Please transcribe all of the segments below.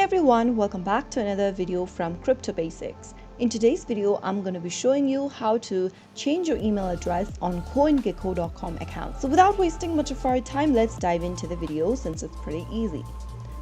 everyone, welcome back to another video from Crypto Basics. In today's video, I'm going to be showing you how to change your email address on CoinGecko.com account. So without wasting much of our time, let's dive into the video since it's pretty easy.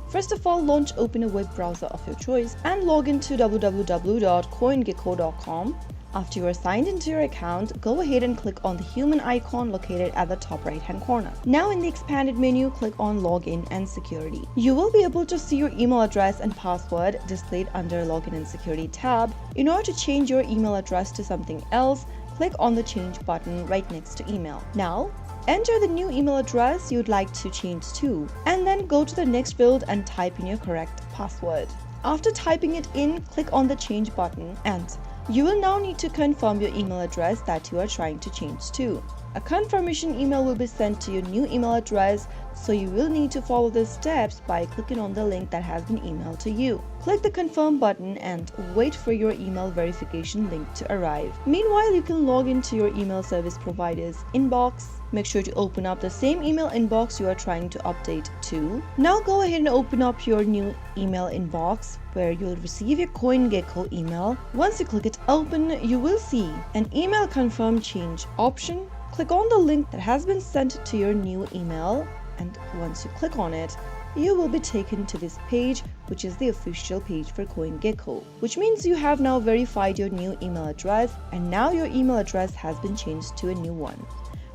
First of all, open a web browser of your choice and log into www.coingecko.com. After you are signed into your account, go ahead and click on the human icon located at the top right hand corner. Now in the expanded menu, click on Login and Security. You will be able to see your email address and password displayed under Login and Security tab. In order to change your email address to something else, click on the Change button right next to email. Now, enter the new email address you'd like to change to, and then go to the next field and type in your correct password. After typing it in, click on the Change button and you will now need to confirm your email address that you are trying to change to. A confirmation email will be sent to your new email address, so you will need to follow the steps by clicking on the link that has been emailed to you. Click the confirm button and wait for your email verification link to arrive. Meanwhile, you can log into your email service provider's inbox. Make sure to open up the same email inbox you are trying to update to. Now go ahead and open up your new email inbox where you'll receive your CoinGecko email. Once you click it open, you will see an email confirm change option. Click on the link that has been sent to your new email, and once you click on it, you will be taken to this page, which is the official page for CoinGecko, which means you have now verified your new email address and now your email address has been changed to a new one.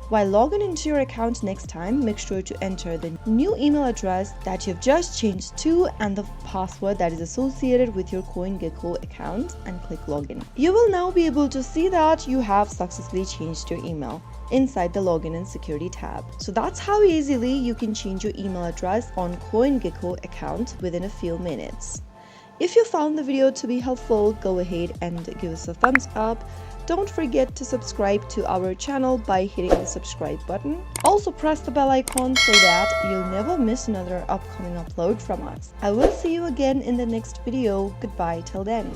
While logging into your account next time, make sure to enter the new email address that you've just changed to and the password that is associated with your CoinGecko account and click login. You will now be able to see that you have successfully changed your email inside the Login and Security tab. So that's how easily you can change your email address on CoinGecko account within a few minutes. If you found the video to be helpful, go ahead and give us a thumbs up. Don't forget to subscribe to our channel by hitting the subscribe button. Also press the bell icon so that you'll never miss another upcoming upload from us. I will see you again in the next video. Goodbye till then.